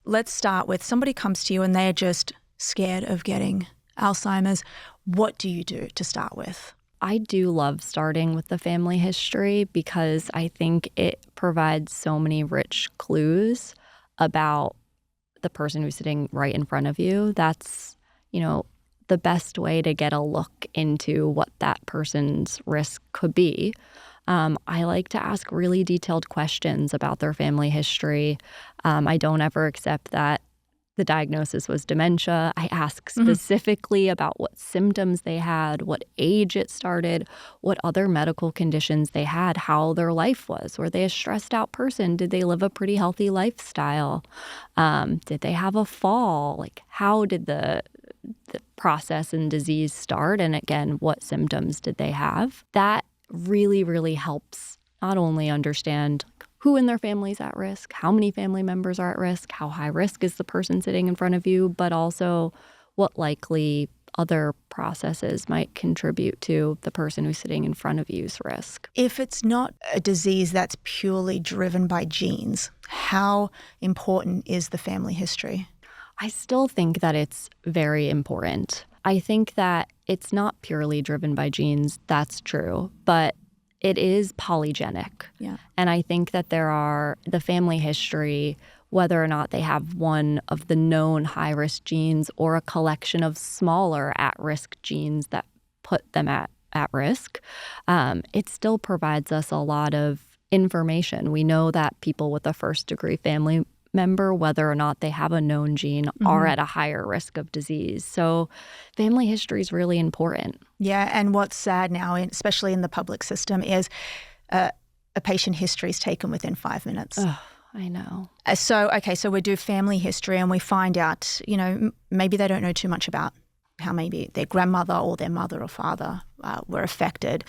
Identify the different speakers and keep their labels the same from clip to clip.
Speaker 1: let's start with somebody comes to you and they're just scared of getting Alzheimer's. What do you do to start with?
Speaker 2: I do love starting with the family history because I think it provides so many rich clues about the person who's sitting right in front of you. That's, the best way to get a look into what that person's risk could be. I like to ask really detailed questions about their family history. I don't ever accept that the diagnosis was dementia. I ask specifically about what symptoms they had, what age it started, what other medical conditions they had, how their life was. Were they a stressed out person? Did they live a pretty healthy lifestyle? Did they have a fall? Like, how did the process and disease start? And again, what symptoms did they have? That really, really helps not only understand who in their family is at risk, how many family members are at risk, how high risk is the person sitting in front of you, but also what likely other processes might contribute to the person who's sitting in front of you's risk.
Speaker 1: If it's not a disease that's purely driven by genes, how important is the family history?
Speaker 2: I still think that it's very important. I think that it's not purely driven by genes, that's true, but it is polygenic.
Speaker 1: Yeah.
Speaker 2: And I think that the family history, whether or not they have one of the known high-risk genes or a collection of smaller at-risk genes that put them at risk, it still provides us a lot of information. We know that people with a first-degree family member, whether or not they have a known gene, are at a higher risk of disease. So family history is really important.
Speaker 1: Yeah, and what's sad now, especially in the public system, is a patient history is taken within 5 minutes.
Speaker 2: Oh, I know.
Speaker 1: So we do family history and we find out, maybe they don't know too much about how maybe their grandmother or their mother or father were affected,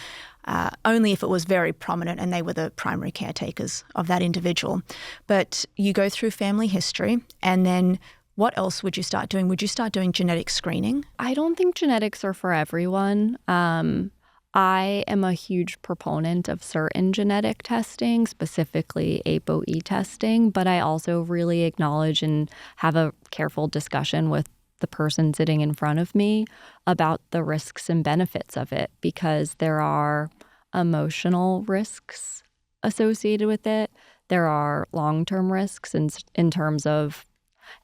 Speaker 1: only if it was very prominent and they were the primary caretakers of that individual. But you go through family history, and then what else would you start doing? Would you start doing genetic screening?
Speaker 2: I don't think genetics are for everyone. I am a huge proponent of certain genetic testing, specifically ApoE testing, but I also really acknowledge and have a careful discussion with the person sitting in front of me about the risks and benefits of it, because there are emotional risks associated with it. There are long-term risks in terms of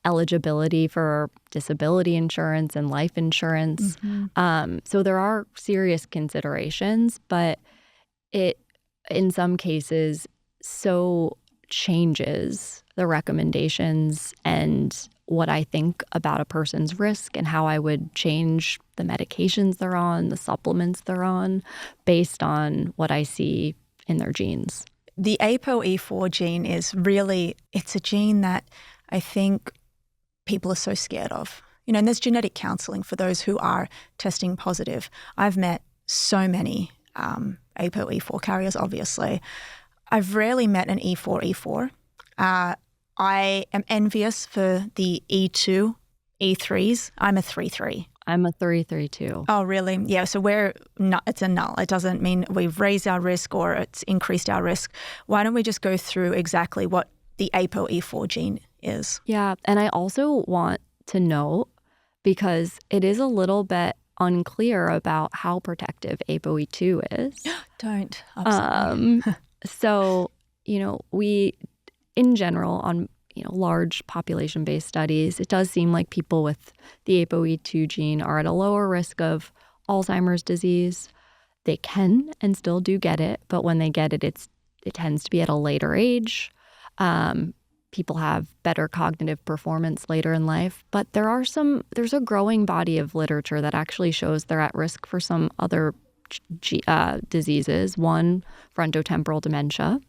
Speaker 2: eligibility for disability insurance and life insurance. So there are serious considerations, but it, in some cases, so changes the recommendations and what I think about a person's risk and how I would change the medications they're on, the supplements they're on, based on what I see in their genes.
Speaker 1: The ApoE4 gene it's a gene that I think people are so scared of. And there's genetic counseling for those who are testing positive. I've met so many ApoE4 carriers, obviously. I've rarely met an E4. I am envious for the E2, E3s. I'm a 3-3.
Speaker 2: I'm a 3-3 too.
Speaker 1: Oh, really? Yeah, so it's a null. It doesn't mean we've raised our risk or it's increased our risk. Why don't we just go through exactly what the ApoE4 gene is?
Speaker 2: Yeah, and I also want to note, because it is a little bit unclear about how protective ApoE2 is.
Speaker 1: Don't. Absolutely.
Speaker 2: So, we, in general, on large population-based studies, it does seem like people with the ApoE2 gene are at a lower risk of Alzheimer's disease. They can and still do get it, but when they get it, it tends to be at a later age. People have better cognitive performance later in life, but there's a growing body of literature that actually shows they're at risk for some other diseases. One, frontotemporal dementia,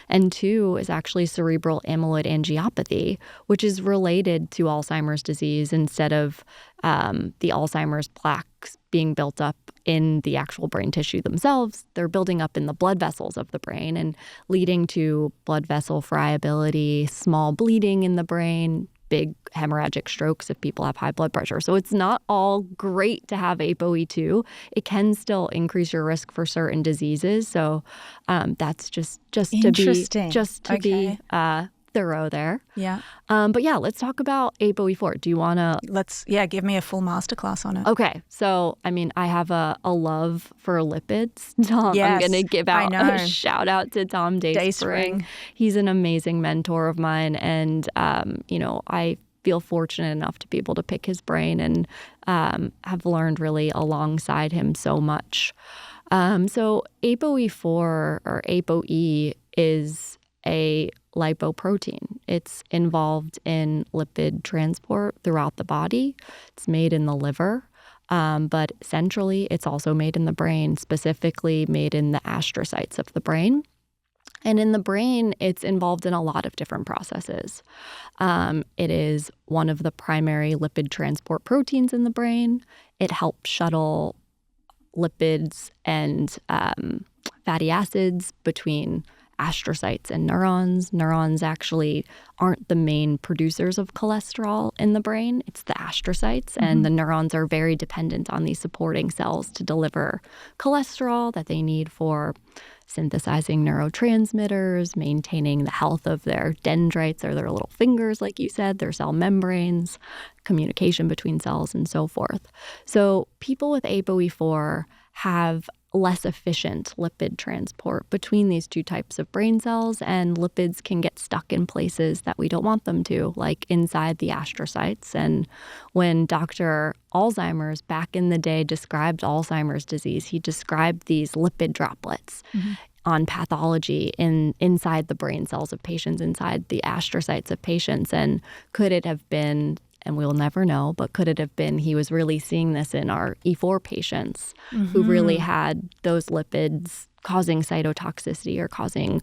Speaker 2: and two is actually cerebral amyloid angiopathy, which is related to Alzheimer's disease instead of the Alzheimer's plaques being built up in the actual brain tissue themselves. They're building up in the blood vessels of the brain and leading to blood vessel friability, small bleeding in the brain, big hemorrhagic strokes if people have high blood pressure. So it's not all great to have ApoE2. It can still increase your risk for certain diseases. So that's just to be thorough there.
Speaker 1: Yeah.
Speaker 2: But yeah, let's talk about ApoE4. Do you want to?
Speaker 1: Give me a full masterclass on it.
Speaker 2: Okay. So, I mean, I have a love for lipids. Tom,
Speaker 1: Yes,
Speaker 2: I'm going to give out
Speaker 1: I know.
Speaker 2: a shout out to Tom Dayspring. He's an amazing mentor of mine. And, I feel fortunate enough to be able to pick his brain and have learned really alongside him so much. So ApoE4 or ApoE is a lipoprotein. It's involved in lipid transport throughout the body. It's made in the liver, but centrally it's also made in the brain, specifically made in the astrocytes of the brain. And in the brain, it's involved in a lot of different processes. It is one of the primary lipid transport proteins in the brain. It helps shuttle lipids and fatty acids between astrocytes and neurons. Neurons actually aren't the main producers of cholesterol in the brain. It's the astrocytes, and the neurons are very dependent on these supporting cells to deliver cholesterol that they need for synthesizing neurotransmitters, maintaining the health of their dendrites or their little fingers, like you said, their cell membranes, communication between cells, and so forth. So people with ApoE4 have less efficient lipid transport between these two types of brain cells, and lipids can get stuck in places that we don't want them to, like inside the astrocytes. And when Dr. Alzheimer's back in the day described Alzheimer's disease, he described these lipid droplets on pathology inside the brain cells of patients, inside the astrocytes of patients. And could it have been, and we'll never know, but could it have been he was really seeing this in our E4 patients who really had those lipids causing cytotoxicity or causing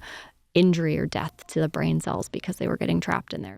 Speaker 2: injury or death to the brain cells because they were getting trapped in there?